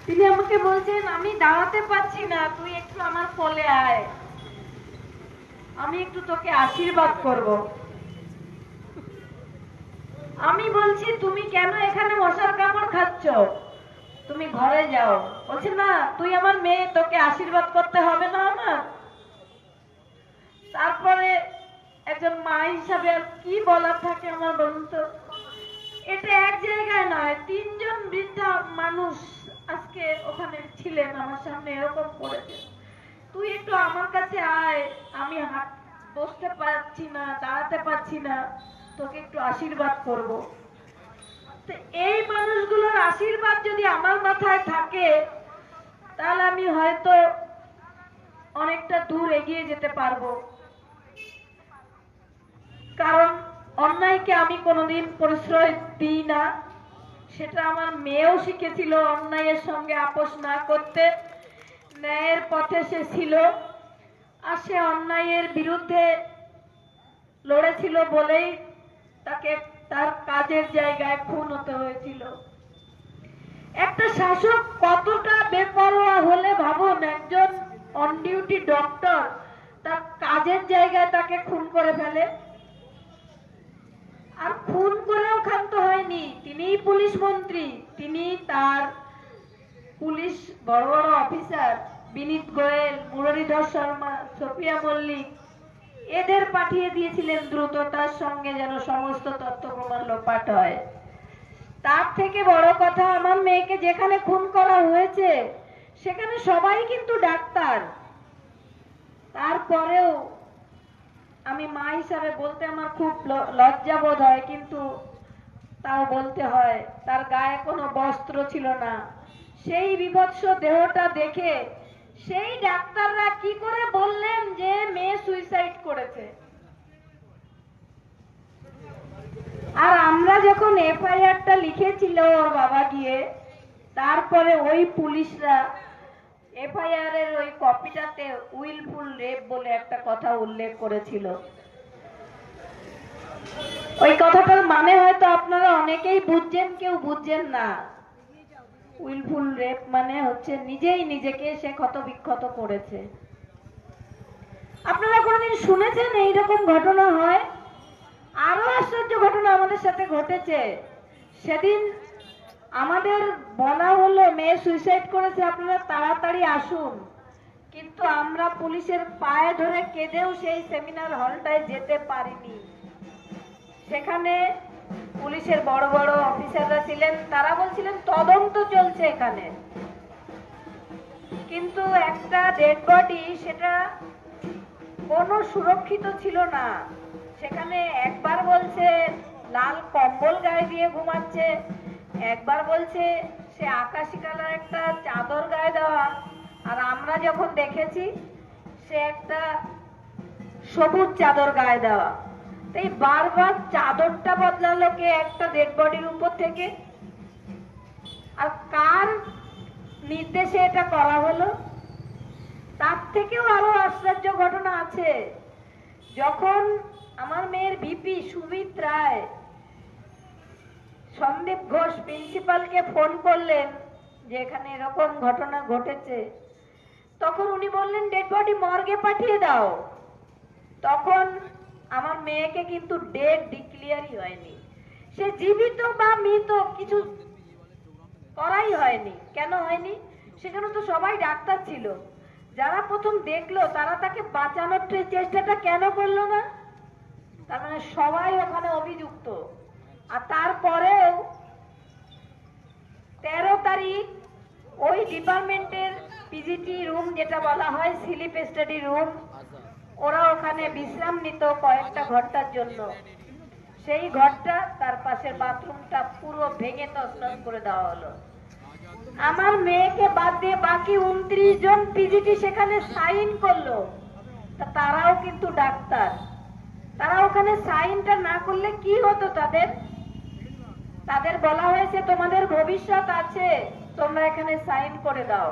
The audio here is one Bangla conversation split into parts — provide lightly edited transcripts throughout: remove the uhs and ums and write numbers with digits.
তিনি আমাকে বলছেন, আমি দাঁড়াতে পারছি না, তুই একটু আমার কোলে আয়, আমি একটু তোকে আশীর্বাদ করব। আমি বলছি, তুমি কেন এখানে মশার কামড় খাচ্ছ, তুমি ঘরে যাও। বলছে, না তুই আমার মেয়ে, তোকে আশীর্বাদ করতে হবে না আমার। তারপরে একজন মা হিসাবে আর কি বলার থাকে আমার, বলুন তো। এটা এক জায়গায় নয়, তিনজন বৃদ্ধা মানুষ আজকে ওখানে ছিলেন, আমার সামনে এরকম করেছে, তুই একটু আমার কাছে আয়, আমি হাত বসতে পারছি না, দাঁড়াতে পারছি না, তোকে একটু আশীর্বাদ করব। তো এই মানুষগুলোর আশীর্বাদ যদি আমার মাথায় থাকে, তাহলে আমি হয়তো অনেকটা দূর এগিয়ে যেতে পারবো। কারণ অন্যায়কে আমি কোনোদিন প্রশ্রয় দিই না, সেটা আমার মেয়েও শিখেছিল, অন্যায়ের সঙ্গে আপোষ না করতে। ন্যায়ের পথে সে ছিল, আর সে অন্যায়ের বিরুদ্ধে লড়েছিল বলেই তাকে তার কাজের জায়গায় খুন হতে হয়েছিল। একটা শাসক কতটা বেপরোয়া হলে ভাবুন, একজন অন ডিউটি ডক্টর তার কাজের জায়গায় তাকে খুন করে ফেলে। আর খুন করেও ক্ষান্ত হয়নি, তিনিই পুলিশ মন্ত্রী, তিনি তার পুলিশ বড় বড় অফিসার বিনীত গোয়েল, মুরলীধর শর্মা, সোফিয়া মল্লিক, এদের পাঠিয়ে দিয়েছিলেন দ্রুততার সঙ্গে যেন সমস্ত তথ্য প্রমাণ লোপাট হয়। তার থেকে বড় কথা, আমার মেয়েকে যেখানে খুন করা হয়েছে সেখানে সবাই কিন্তু ডাক্তার। তারপরেও আমি মা হিসাবে বলতে আমার খুব লজ্জা বোধ হয়, কিন্তু তাও বলতে হয়, তার গায়ে কোনো বস্ত্র ছিল না। সেই বিভৎস দেহটা দেখে সেই ডাক্তাররা কি করে বললেন যে মেয়ে সুইসাইড করেছে? আর আমরা যখন এফআইআরটা লিখেছিল ওর বাবা গিয়ে, তারপরে ওই পুলিশরা এফআইআর এর ওই কপিটাতে উইলফুল রেপ বলে একটা কথা উল্লেখ করেছিল। ওই কথাটার মানে হয়তো আপনারা অনেকেই বুঝছেন, কেউ বুঝছেন না। উইলফুল রেপ মানে হচ্ছে নিজেই নিজেকে সে ক্ষত বিক্ষত করেছে। আপনারা কোনদিন শুনেছেন এইরকম ঘটনা হয়? আরো আশ্চর্য ঘটনা আমাদের সাথে ঘটেছে। সেদিন আমাদের বলা হলো মেয়ে সুইসাইড করেছে, আপনারা তাড়াতাড়ি আসুন, কিন্তু আমরা পুলিশের পায়ে ধরে কেঁদেও সেই সেমিনার হলটায় যেতে পারিনি। সেখানে পুলিশের বড় বড় অফিসাররা ছিলেন, তারা বলছিলেন তদন্ত চলছে এখানে, কিন্তু একটা ডেড বডি, সেটা কোনো সুরক্ষিত ছিল না। সেখানে একবার বলছে লাল কম্বল গায়ে দিয়ে ঘুমাচ্ছে, একবার বলছে সে আকাশি কালার একটা চাদর গায়ে দেওয়া, আর আমরা যখন দেখেছি সে একটা সবুজ চাদর গায়ে দেওয়া। এই বারবার চাদরটা বদলালো কে একটা ডেড বডির উপর থেকে? আর কার নির্দেশে এটা করা হলো? তার থেকেও আরো আশ্চর্য ঘটনা আছে। যখন আমার মেয়ের ভিপি সুমিত রায় সন্দীপ ঘোষ প্রিন্সিপালকে ফোন করলেন যে এখানে এরকম ঘটনা ঘটেছে, তখন উনি বললেন ডেড বডি মর্গে পাঠিয়ে দাও। তখন আমার মেয়েকে কিন্তু ডেড ডিক্লেয়ারই হয়নি, সে জীবিত বা মৃত কিছু করাই হয়নি। কেন হয়নি? সেখানে তো সবাই ডাক্তার ছিল, যারা প্রথম দেখলো তারা তাকে বাঁচানোর চেষ্টাটা কেন করলো না? তার মানে সবাই ওখানে অভিযুক্ত। আর তারপরেও 13 তারিখ ওই ডিপার্টমেন্টের পিজিটি রুম, যেটা বলা হয় স্লিপ স্টাডি রুম, ওরা ওখানে বিশ্রাম নিত কয়েকটা ঘন্টার জন্য। সেই ঘরটা, তার পাশের বাথরুমটা পুরো ভেঙে তছনছ করে দেওয়া হলো। আমার মেয়েকে বাদ দিয়ে বাকি 29 জন পিজিটি সেখানে সাইন করলো, তারাও কিন্তু ডাক্তার। তারা ওখানে সাইনটা না করলে কি হতো তাদের? তাদের বলা হয়েছে তোমাদের ভবিষ্যৎ আছে, তোমরা এখানে সাইন করে দাও,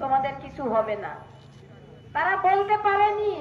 তোমাদের কিছু হবে না। তারা বলতে পারেনি